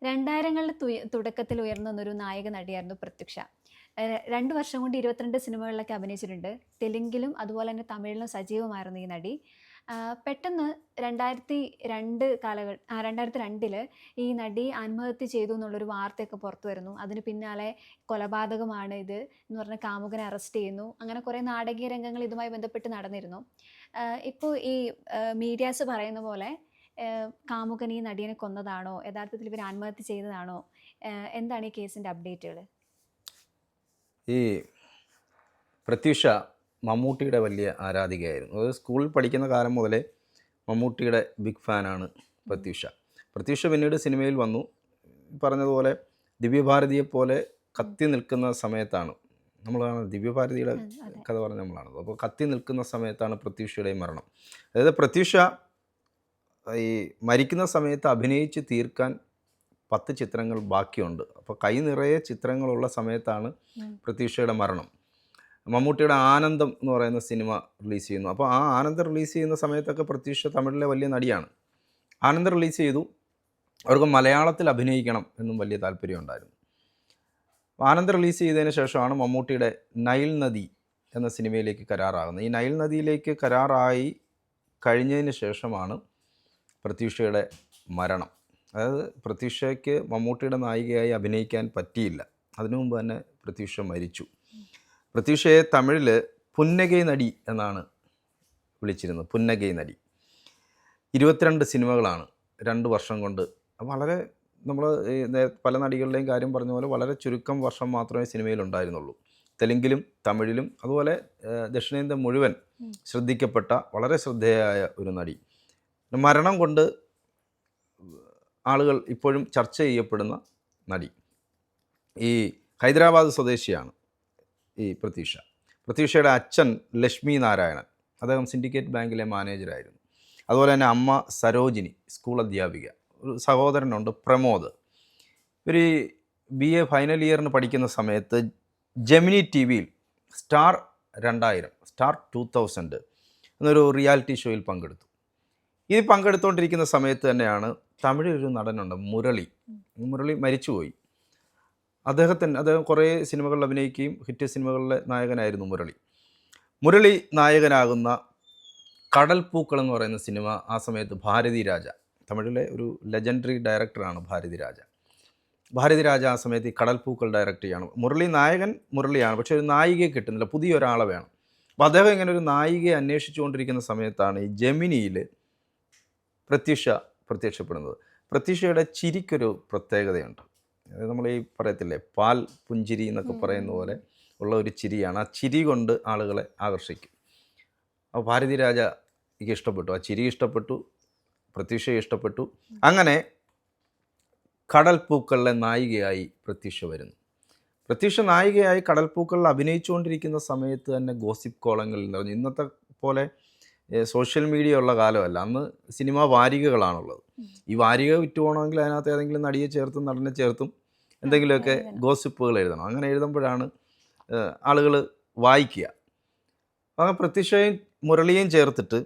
2000ങ്ങളുടെ തുടക്കത്തിൽ ഉയർന്നു വന്നൊരു നായക നടിയായിരുന്നു പ്രത്യുഷ. 2 വർഷം കൊണ്ട് 22 സിനിമകളിലൊക്കെ അഭിനയിച്ചിട്ടുണ്ട്. തെലുങ്കിലും അതുപോലെ തന്നെ തമിഴിലും സജീവമായിരുന്നു ഈ നടി. പെട്ടെന്ന് 2002 ഈ നടി ആത്മഹത്യ ചെയ്തു എന്നുള്ളൊരു വാർത്തയൊക്കെ പുറത്തു വരുന്നു. അതിന് പിന്നാലെ കൊലപാതകമാണ് ഇത് എന്ന് പറഞ്ഞ് കാമുകനെ അറസ്റ്റ് ചെയ്യുന്നു. അങ്ങനെ കുറേ നാടകീയ രംഗങ്ങൾ ഇതുമായി ബന്ധപ്പെട്ട് നടന്നിരുന്നു. ഇപ്പോൾ ഈ മീഡിയാസ് പറയുന്ന പോലെ കാമുകൻ ഈ നടിയെ കൊന്നതാണോ? യഥാർത്ഥത്തിൽ ഇവർ ആത്മഹത്യ ചെയ്തതാണോ? എന്താണ് ഈ കേസിൻ്റെ അപ്ഡേറ്റുകൾ? ഈ പ്രത്യുഷ മമ്മൂട്ടിയുടെ വലിയ ആരാധികയായിരുന്നു. അത് സ്കൂളിൽ പഠിക്കുന്ന കാലം മുതലേ മമ്മൂട്ടിയുടെ ബിഗ് ഫാനാണ് പ്രത്യുഷ. പ്രത്യുഷ പിന്നീട് സിനിമയിൽ വന്നു. പറഞ്ഞതുപോലെ ദിവ്യഭാരതിയെപ്പോലെ കത്തി നിൽക്കുന്ന സമയത്താണ് നമ്മളാണ് ദിവ്യഭാരതിയുടെ കഥ പറഞ്ഞ നമ്മളാണത്. അപ്പോൾ കത്തി നിൽക്കുന്ന സമയത്താണ് പ്രത്യുഷയുടെ മരണം. അതായത് പ്രത്യുഷ ഈ മരിക്കുന്ന സമയത്ത് അഭിനയിച്ച് തീർക്കാൻ 10 ചിത്രങ്ങൾ ബാക്കിയുണ്ട്. അപ്പോൾ കൈ നിറയെ ചിത്രങ്ങളുള്ള സമയത്താണ് പ്രതീക്ഷയുടെ മരണം. മമ്മൂട്ടിയുടെ ആനന്ദം എന്ന് പറയുന്ന സിനിമ റിലീസ് ചെയ്യുന്നു. അപ്പോൾ ആ ആനന്ദം റിലീസ് ചെയ്യുന്ന സമയത്തൊക്കെ പ്രതീക്ഷ തമിഴിലെ വലിയ നടിയാണ്. ആനന്ദം റിലീസ് ചെയ്തു. അവർക്ക് മലയാളത്തിൽ അഭിനയിക്കണം എന്നും വലിയ താല്പര്യം ഉണ്ടായിരുന്നു. ആനന്ദം റിലീസ് ചെയ്തതിന് ശേഷമാണ് മമ്മൂട്ടിയുടെ നൈൽ നദി എന്ന സിനിമയിലേക്ക് കരാറാകുന്നത്. ഈ നൈൽ നദിയിലേക്ക് കരാറായി കഴിഞ്ഞതിന് ശേഷമാണ് പ്രതീക്ഷയുടെ മരണം. അതായത് പ്രതീക്ഷയ്ക്ക് മമ്മൂട്ടിയുടെ നായികയായി അഭിനയിക്കാൻ പറ്റിയില്ല. അതിനു മുമ്പ് തന്നെ പ്രതീക്ഷ മരിച്ചു. പ്രതീക്ഷയെ തമിഴിൽ പുന്നഗൈ നടി എന്നാണ് വിളിച്ചിരുന്നത്. പുന്നഗൈ നടി. 22 സിനിമകളാണ് 2 വർഷം കൊണ്ട്. വളരെ നമ്മൾ പല നടികളുടെയും കാര്യം പറഞ്ഞ പോലെ വളരെ ചുരുക്കം വർഷം മാത്രമേ സിനിമയിലുണ്ടായിരുന്നുള്ളൂ. തെലുങ്കിലും തമിഴിലും അതുപോലെ ദക്ഷിണേന്ത്യ മുഴുവൻ ശ്രദ്ധിക്കപ്പെട്ട വളരെ ശ്രദ്ധേയമായ ഒരു നടി. മരണം കൊണ്ട് ആളുകൾ ഇപ്പോഴും ചർച്ച ചെയ്യപ്പെടുന്ന നടി. ഈ ഹൈദരാബാദ് സ്വദേശിയാണ് ഈ പ്രതീക്ഷ. പ്രതീക്ഷയുടെ അച്ഛൻ ലക്ഷ്മി നാരായണൻ, അദ്ദേഹം സിൻഡിക്കേറ്റ് ബാങ്കിലെ മാനേജരായിരുന്നു. അതുപോലെ തന്നെ അമ്മ സരോജിനി, സ്കൂൾ അധ്യാപിക. ഒരു സഹോദരനുണ്ട് പ്രമോദ്. ഒരു BA ഫൈനൽ ഇയറിന് പഠിക്കുന്ന സമയത്ത് ജെമിനി TV-യിൽ സ്റ്റാർ 2000 എന്നൊരു റിയാലിറ്റി ഷോയിൽ പങ്കെടുത്തു. ഇത് പങ്കെടുത്തുകൊണ്ടിരിക്കുന്ന സമയത്ത് തന്നെയാണ് തമിഴിലൊരു നടനുണ്ട് മുരളി മരിച്ചുപോയി. അദ്ദേഹം കുറേ സിനിമകളിൽ അഭിനയിക്കുകയും ഹിറ്റ് സിനിമകളിലെ നായകനായിരുന്നു മുരളി നായകനാകുന്ന കടൽ പൂക്കൾ എന്ന് പറയുന്ന സിനിമ ആ സമയത്ത് ഭാരതി രാജ, തമിഴിലെ ഒരു ലെജൻഡറി ഡയറക്ടറാണ് ഭാരതി രാജ ആ സമയത്ത് ഈ കടൽ പൂക്കൾ ഡയറക്റ്റ് ചെയ്യാണ്. നായകൻ മുരളിയാണ്, പക്ഷേ ഒരു നായികയെ കിട്ടുന്നില്ല, പുതിയൊരാളെ വേണം. അപ്പോൾ അദ്ദേഹം ഇങ്ങനെ ഒരു നായികയെ അന്വേഷിച്ചുകൊണ്ടിരിക്കുന്ന സമയത്താണ് ഈ ജെമിനിയിൽ പ്രത്യക്ഷപ്പെടുന്നത്. പ്രതീക്ഷയുടെ ചിരിക്കൊരു പ്രത്യേകതയുണ്ട്. അതായത് നമ്മൾ ഈ പറയത്തില്ലേ പാൽ പുഞ്ചിരി എന്നൊക്കെ പറയുന്ന പോലെ ഉള്ള ഒരു ചിരിയാണ്. ആ ചിരി കൊണ്ട് ആളുകളെ ആകർഷിക്കും. അപ്പോൾ ഭാരതി രാജയ്ക്ക് ഇഷ്ടപ്പെട്ടു, ആ ചിരി ഇഷ്ടപ്പെട്ടു, പ്രതീക്ഷയെ ഇഷ്ടപ്പെട്ടു. അങ്ങനെ കടൽ പൂക്കളിലെ നായികയായി പ്രതീക്ഷ വരുന്നു. പ്രതീക്ഷ നായികയായി കടൽ പൂക്കളിൽ അഭിനയിച്ചുകൊണ്ടിരിക്കുന്ന സമയത്ത് തന്നെ ഗോസിപ്പ് കോളങ്ങളിൽ നിറഞ്ഞു. ഇന്നത്തെ പോലെ സോഷ്യൽ മീഡിയ ഉള്ള കാലമല്ല. അന്ന് സിനിമാ വാരികകളാണുള്ളത്. ഈ വാരിക വിറ്റുപോകണമെങ്കിൽ അതിനകത്ത് ഏതെങ്കിലും നടിയെ ചേർത്തും നടനെ ചേർത്തും എന്തെങ്കിലുമൊക്കെ ഗോസിപ്പുകൾ എഴുതണം. അങ്ങനെ എഴുതുമ്പോഴാണ് ആളുകൾ വായിക്കുക. അങ്ങനെ പ്രത്യക്ഷയും മുരളിയും ചേർത്തിട്ട്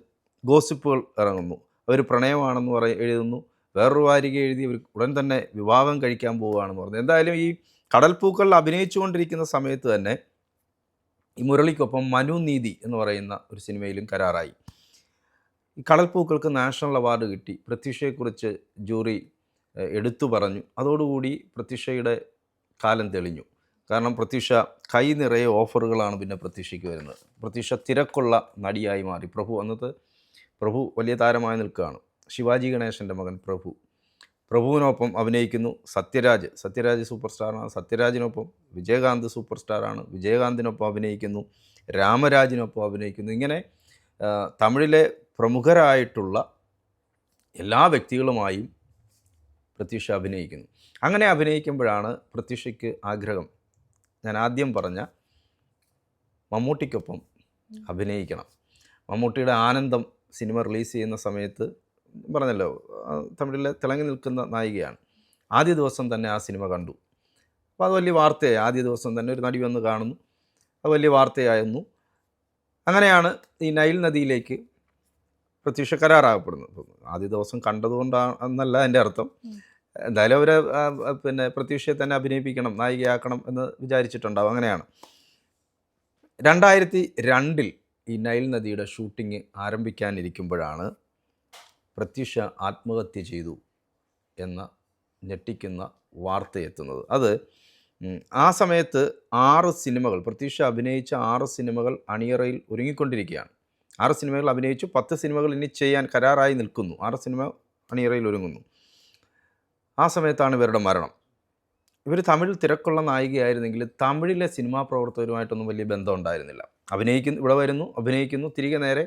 ഗോസിപ്പുകൾ ഇറങ്ങുന്നു. അവർ പ്രണയമാണെന്ന് എഴുതുന്നു. വേറൊരു വാരിക എഴുതി അവർ ഉടൻ തന്നെ വിവാഹം കഴിക്കാൻ പോവുകയാണെന്ന് പറഞ്ഞു. എന്തായാലും ഈ കടൽപ്പൂക്കളിൽ അഭിനയിച്ചുകൊണ്ടിരിക്കുന്ന സമയത്ത് തന്നെ ഈ മുരളിക്കൊപ്പം മനു നീതി എന്ന് പറയുന്ന ഒരു സിനിമയിലും കരാറായി. ഈ കടൽപ്പൂക്കൾക്ക് നാഷണൽ അവാർഡ് കിട്ടി. പ്രതീക്ഷയെക്കുറിച്ച് ജൂറി എടുത്തു പറഞ്ഞു. അതോടുകൂടി പ്രതീക്ഷയുടെ കാലം തെളിഞ്ഞു. കാരണം പ്രതീക്ഷ കൈ നിറയെ ഓഫറുകളാണ് പിന്നെ പ്രതീക്ഷയ്ക്ക് വരുന്നത്. പ്രതീക്ഷ തിരക്കുള്ള നടിയായി മാറി. പ്രഭു വലിയ താരമായി നിൽക്കുകയാണ്. ശിവാജി ഗണേശൻ്റെ മകൻ പ്രഭുവിനൊപ്പം അഭിനയിക്കുന്നു. സത്യരാജ് സൂപ്പർ സ്റ്റാറാണ്. സത്യരാജിനൊപ്പം വിജയകാന്ത് സൂപ്പർ സ്റ്റാറാണ്. വിജയകാന്തിനൊപ്പം അഭിനയിക്കുന്നു. രാമരാജിനൊപ്പം അഭിനയിക്കുന്നു. ഇങ്ങനെ തമിഴിലെ പ്രമുഖരായിട്ടുള്ള എല്ലാ വ്യക്തികളുമായും പ്രതീക്ഷ അഭിനയിക്കുന്നു. അങ്ങനെ അഭിനയിക്കുമ്പോഴാണ് പ്രതീക്ഷയ്ക്ക് ആഗ്രഹം, ഞാൻ ആദ്യം പറഞ്ഞ മമ്മൂട്ടിക്കൊപ്പം അഭിനയിക്കണം. മമ്മൂട്ടിയുടെ ആനന്ദം സിനിമ റിലീസ് ചെയ്യുന്ന സമയത്ത് പറഞ്ഞല്ലോ, തമിഴിലെ തിളങ്ങി നിൽക്കുന്ന നായികയാണ്. ആദ്യ ദിവസം തന്നെ ആ സിനിമ കണ്ടു. അപ്പോൾ അത് വലിയ വാർത്തയായി. ആദ്യ ദിവസം തന്നെ ഒരു നടി വന്ന് കാണുന്നു, അത് വലിയ വാർത്തയായിരുന്നു. അങ്ങനെയാണ് ഈ നൈൽ നദിയിലേക്ക് പ്രതീക്ഷ കരാറാകപ്പെടുന്നത്. ആദ്യ ദിവസം കണ്ടതുകൊണ്ടാണെന്നല്ല എൻ്റെ അർത്ഥം. എന്തായാലും അവർ പിന്നെ പ്രത്യൂഷയെ തന്നെ അഭിനയിപ്പിക്കണം, നായികയാക്കണം എന്ന് വിചാരിച്ചിട്ടുണ്ടാവും. അങ്ങനെയാണ് 2002 ഈ നൈൽ നദിയുടെ ഷൂട്ടിംഗ് ആരംഭിക്കാനിരിക്കുമ്പോഴാണ് പ്രത്യൂഷ ആത്മഹത്യ ചെയ്തു എന്ന ഞെട്ടിക്കുന്ന വാർത്തയെത്തുന്നത്. അത് ആ സമയത്ത് 6 സിനിമകൾ, പ്രത്യൂഷ അഭിനയിച്ച 6 സിനിമകൾ അണിയറയിൽ ഒരുങ്ങിക്കൊണ്ടിരിക്കുകയാണ്. 6 സിനിമകൾ അഭിനയിച്ചു, 10 സിനിമകൾ ഇനി ചെയ്യാൻ കരാറായി നിൽക്കുന്നു. 6 സിനിമ അണിയറയിൽ ഒരുങ്ങുന്നു. ആ സമയത്താണ് ഇവരുടെ മരണം. ഇവർ തമിഴിൽ തിരക്കുള്ള നായികയായിരുന്നെങ്കിൽ തമിഴിലെ സിനിമാ പ്രവർത്തകരുമായിട്ടൊന്നും വലിയ ബന്ധം ഉണ്ടായിരുന്നില്ല. ഇവിടെ വരുന്നു, അഭിനയിക്കുന്നു, തിരികെ നേരെ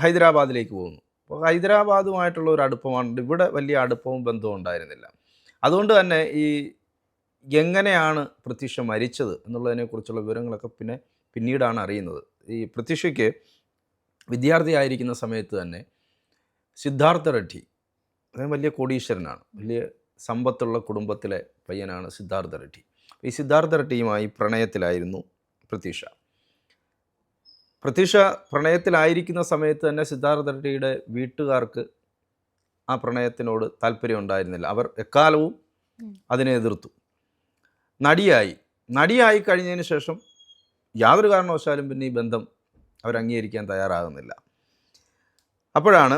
ഹൈദരാബാദിലേക്ക് പോകുന്നു. അപ്പോൾ ഹൈദരാബാദുമായിട്ടുള്ള ഒരു അടുപ്പമാണ്. ഇവിടെ വലിയ അടുപ്പവും ബന്ധവും ഉണ്ടായിരുന്നില്ല. അതുകൊണ്ട് തന്നെ ഈ എങ്ങനെയാണ് പ്രത്യൂഷ മരിച്ചത് എന്നുള്ളതിനെക്കുറിച്ചുള്ള വിവരങ്ങളൊക്കെ പിന്നീടാണ് അറിയുന്നത്. ഈ പ്രത്യൂഷയ്ക്ക് വിദ്യാർത്ഥിയായിരിക്കുന്ന സമയത്ത് തന്നെ സിദ്ധാർത്ഥ റെഡ്ഡി, അദ്ദേഹം വലിയ കോടീശ്വരനാണ്, വലിയ സമ്പത്തുള്ള കുടുംബത്തിലെ പയ്യനാണ് സിദ്ധാർത്ഥ റെഡ്ഡി. ഈ സിദ്ധാർത്ഥ റെഡ്ഡിയുമായി പ്രണയത്തിലായിരുന്നു പ്രത്യൂഷ. പ്രണയത്തിലായിരിക്കുന്ന സമയത്ത് തന്നെ സിദ്ധാർത്ഥ റെഡ്ഡിയുടെ വീട്ടുകാർക്ക് ആ പ്രണയത്തിനോട് താല്പര്യം ഉണ്ടായിരുന്നില്ല. അവർ എക്കാലവും അതിനെ എതിർത്തു. നടിയായി കഴിഞ്ഞതിന് ശേഷം യാതൊരു കാരണവശാലും പിന്നെ ഈ ബന്ധം അവർ അംഗീകരിക്കാൻ തയ്യാറാകുന്നില്ല. അപ്പോഴാണ്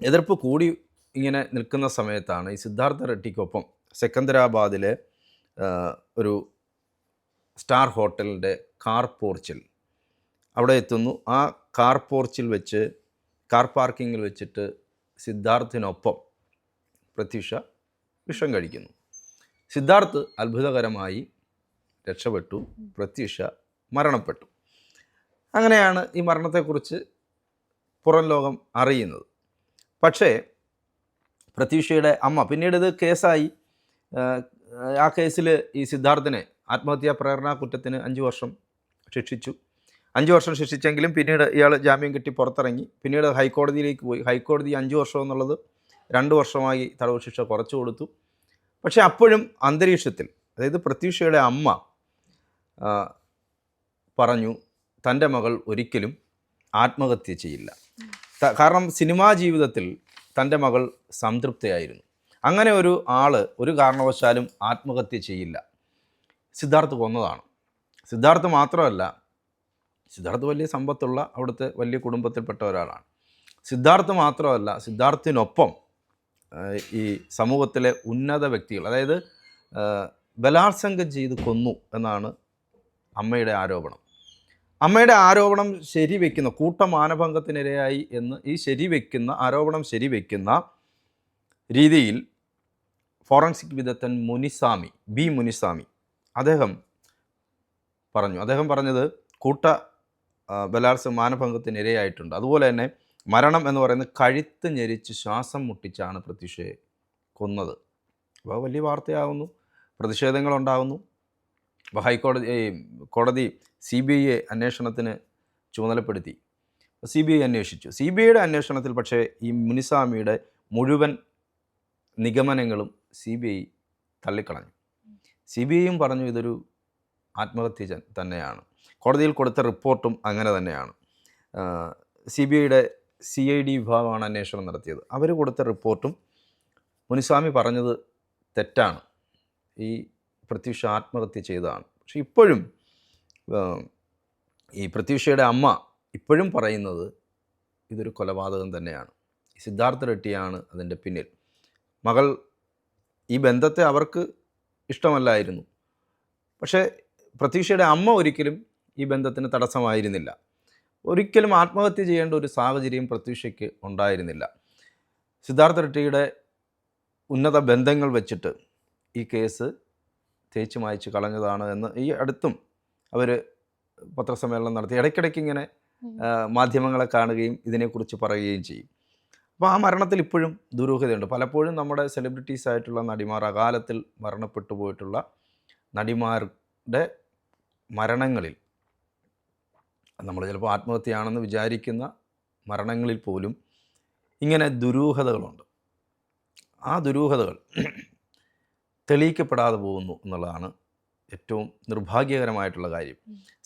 എതിർപ്പ് കൂടി ഇങ്ങനെ നിൽക്കുന്ന സമയത്താണ് ഈ സിദ്ധാർത്ഥ റെഡ്ഡിക്കൊപ്പം സെക്കന്ദരാബാദിലെ ഒരു സ്റ്റാർ ഹോട്ടലിൻ്റെ കാർ പോർച്ചിൽ അവിടെ എത്തുന്നു. ആ കാർ പോർച്ചിൽ വെച്ച്, കാർ പാർക്കിങ്ങിൽ വെച്ചിട്ട് സിദ്ധാർത്ഥിനൊപ്പം പ്രത്യൂഷ വിഷം കഴിക്കുന്നു. സിദ്ധാർത്ഥ് അത്ഭുതകരമായി രക്ഷപ്പെട്ടു, പ്രത്യൂഷ മരണപ്പെട്ടു. അങ്ങനെയാണ് ഈ മരണത്തെക്കുറിച്ച് പുറം ലോകം അറിയുന്നത്. പക്ഷേ പ്രത്യൂഷയുടെ അമ്മ, പിന്നീട് ഇത് കേസായി. ആ കേസിൽ ഈ സിദ്ധാർത്ഥിനെ ആത്മഹത്യാ പ്രേരണാ കുറ്റത്തിന് 5 വർഷം ശിക്ഷിച്ചു. 5 വർഷം ശിക്ഷിച്ചെങ്കിലും പിന്നീട് ഇയാൾ ജാമ്യം കിട്ടി പുറത്തിറങ്ങി. പിന്നീട് ഹൈക്കോടതിയിലേക്ക് പോയി. ഹൈക്കോടതി 5 വർഷം എന്നുള്ളത് 2 വർഷമായി തടവ് ശിക്ഷ കുറച്ചു കൊടുത്തു. പക്ഷേ അപ്പോഴും അന്തരീക്ഷത്തിൽ, അതായത് പ്രത്യൂഷയുടെ അമ്മ പറഞ്ഞു തൻ്റെ മകൾ ഒരിക്കലും ആത്മഹത്യ ചെയ്യില്ല. കാരണം സിനിമാ ജീവിതത്തിൽ തൻ്റെ മകൾ സംതൃപ്തയായിരുന്നു. അങ്ങനെ ഒരു ആൾ ഒരു കാരണവശാലും ആത്മഹത്യ ചെയ്യില്ല. സിദ്ധാർത്ഥ് കൊന്നതാണ്. സിദ്ധാർത്ഥ് മാത്രമല്ല, സിദ്ധാർത്ഥ് വലിയ സമ്പത്തുള്ള അവിടുത്തെ വലിയ കുടുംബത്തിൽപ്പെട്ട ഒരാളാണ്. സിദ്ധാർത്ഥ് മാത്രമല്ല, സിദ്ധാർത്ഥിനൊപ്പം ഈ സമൂഹത്തിലെ ഉന്നത വ്യക്തികൾ, അതായത് ബലാത്സംഗം ചെയ്ത് കൊന്നു എന്നാണ് അമ്മയുടെ ആരോപണം. അമ്മയുടെ ആരോപണം ശരിവെക്കുന്ന, കൂട്ടമാനഭംഗത്തിനിരയായി എന്ന് ഈ ആരോപണം ശരിവെക്കുന്ന രീതിയിൽ ഫോറൻസിക് വിദഗ്ധൻ മുനിസ്വാമി അദ്ദേഹം പറഞ്ഞത് മാനഭംഗത്തിനിരയായിട്ടുണ്ട്. അതുപോലെ തന്നെ മരണം എന്ന് പറയുന്നത് കഴുത്ത് ഞെരിച്ച് ശ്വാസം മുട്ടിച്ചാണ് പ്രത്യൂഷയെ കൊന്നത്. അപ്പോൾ വലിയ വാർത്തയാകുന്നു, പ്രതിഷേധങ്ങളുണ്ടാകുന്നു. അപ്പോൾ കോടതി CBI അന്വേഷണത്തിന് ചുമതലപ്പെടുത്തി. CBI അന്വേഷിച്ചു. CBIയുടെ അന്വേഷണത്തിൽ പക്ഷേ ഈ മുനിസ്വാമിയുടെ മുഴുവൻ നിഗമനങ്ങളും CBI തള്ളിക്കളഞ്ഞു. CBIയും പറഞ്ഞു ഇതൊരു ആത്മഹത്യ തന്നെയാണ്. കോടതിയിൽ കൊടുത്ത റിപ്പോർട്ടും അങ്ങനെ തന്നെയാണ്. CBIയുടെ CID വിഭാഗമാണ് അന്വേഷണം നടത്തിയത്. അവർ കൊടുത്ത റിപ്പോർട്ടും മുനിസ്വാമി പറഞ്ഞത് തെറ്റാണ്, ഈ പ്രത്യൂഷ ആത്മഹത്യ ചെയ്തതാണ്. പക്ഷെ ഇപ്പോഴും ഈ പ്രത്യൂഷയുടെ അമ്മ ഇപ്പോഴും പറയുന്നത് ഇതൊരു കൊലപാതകം തന്നെയാണ്. സിദ്ധാർത്ഥ റെഡ്ഡിയാണ് അതിൻ്റെ പിന്നിൽ. മകൾ ഈ ബന്ധത്തെ അവർക്ക് ഇഷ്ടമല്ലായിരുന്നു. പക്ഷേ പ്രത്യൂഷയുടെ അമ്മ ഒരിക്കലും ഈ ബന്ധത്തിന് തടസ്സമായിരുന്നില്ല. ഒരിക്കലും ആത്മഹത്യ ചെയ്യേണ്ട ഒരു സാഹചര്യം പ്രത്യൂഷയ്ക്ക് ഉണ്ടായിരുന്നില്ല. സിദ്ധാർത്ഥ റെഡ്ഡിയുടെ ഉന്നത ബന്ധങ്ങൾ വെച്ചിട്ട് ഈ കേസ് തേച്ച് മായ്ച്ച് കളഞ്ഞതാണ് എന്ന് ഈ അടുത്തും അവർ പത്രസമ്മേളനം നടത്തി. ഇടയ്ക്കിടയ്ക്ക് ഇങ്ങനെ മാധ്യമങ്ങളെ കാണുകയും ഇതിനെക്കുറിച്ച് പറയുകയും ചെയ്യും. അപ്പോൾ ആ മരണത്തിൽ ഇപ്പോഴും ദുരൂഹതയുണ്ട്. പലപ്പോഴും നമ്മുടെ സെലിബ്രിറ്റീസ് ആയിട്ടുള്ള നടിമാർ, അകാലത്തിൽ മരണപ്പെട്ടു പോയിട്ടുള്ള നടിമാരുടെ മരണങ്ങളിൽ, നമ്മൾ ചിലപ്പോൾ ആത്മഹത്യയാണെന്ന് വിചാരിക്കുന്ന മരണങ്ങളിൽ പോലും ഇങ്ങനെ ദുരൂഹതകളുണ്ട്. ആ ദുരൂഹതകൾ തെളിയിക്കപ്പെടാതെ പോകുന്നു എന്നുള്ളതാണ് ഏറ്റവും നിർഭാഗ്യകരമായിട്ടുള്ള കാര്യം.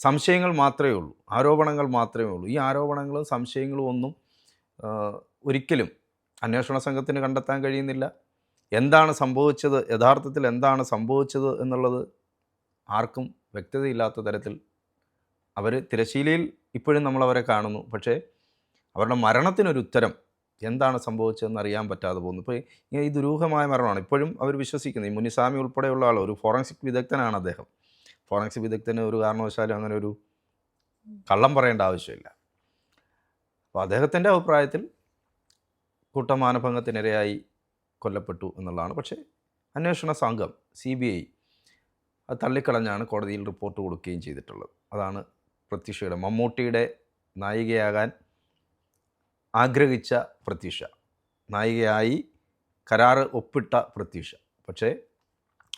സംശയങ്ങൾ മാത്രമേ ഉള്ളൂ, ആരോപണങ്ങൾ മാത്രമേ ഉള്ളൂ. ഈ ആരോപണങ്ങളും സംശയങ്ങളും ഒന്നും ഒരിക്കലും അന്വേഷണ സംഘത്തിന് കണ്ടെത്താൻ കഴിയുന്നില്ല. എന്താണ് സംഭവിച്ചത്, യഥാർത്ഥത്തിൽ എന്താണ് സംഭവിച്ചത് എന്നുള്ളത് ആർക്കും വ്യക്തതയില്ലാത്ത തരത്തിൽ അവർ തിരശ്ശീലയിൽ ഇപ്പോഴും നമ്മളവരെ കാണുന്നു. പക്ഷേ അവരുടെ മരണത്തിനൊരു ഉത്തരം എന്താണ് സംഭവിച്ചതെന്ന് അറിയാൻ പറ്റാതെ പോകുന്നു. ഇപ്പോൾ ഈ ദുരൂഹമായ മരണമാണ് ഇപ്പോഴും അവർ വിശ്വസിക്കുന്നത്. ഈ മുനിസ്വാമി ഉൾപ്പെടെയുള്ള ആൾ ഒരു ഫോറൻസിക് വിദഗ്ധനാണ് അദ്ദേഹം. ഫോറൻസിക് വിദഗ്ധന് ഒരു കാരണവശാലും അങ്ങനെ ഒരു കള്ളം പറയേണ്ട ആവശ്യമില്ല. അപ്പോൾ അദ്ദേഹത്തിൻ്റെ അഭിപ്രായത്തിൽ കൂട്ടമാനഭംഗത്തിനിരയായി കൊല്ലപ്പെട്ടു എന്നുള്ളതാണ്. പക്ഷേ അന്വേഷണ സംഘം CBI അത് തള്ളിക്കളഞ്ഞാണ് കോടതിയിൽ റിപ്പോർട്ട് കൊടുക്കുകയും ചെയ്തിട്ടുള്ളത്. അതാണ് പ്രത്യുഷയുടെ, മമ്മൂട്ടിയുടെ നായികയാകാൻ ആഗ്രഹിച്ച പ്രത്യുഷ, നായികയായി കരാറ് ഒപ്പിട്ട പ്രത്യുഷ. പക്ഷേ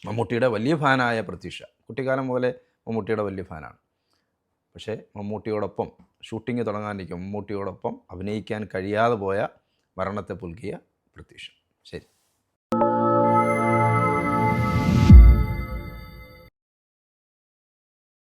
മമ്മൂട്ടിയുടെ വലിയ ഫാനായ പ്രത്യുഷ കുട്ടിക്കാലം മുതലേ മമ്മൂട്ടിയുടെ വലിയ ഫാനാണ്. പക്ഷേ മമ്മൂട്ടിയോടൊപ്പം ഷൂട്ടിംഗ് തുടങ്ങാനിരിക്കും, മമ്മൂട്ടിയോടൊപ്പം അഭിനയിക്കാൻ കഴിയാതെ പോയ മരണത്തെ പുൽകിയ പ്രത്യുഷ. ശരി.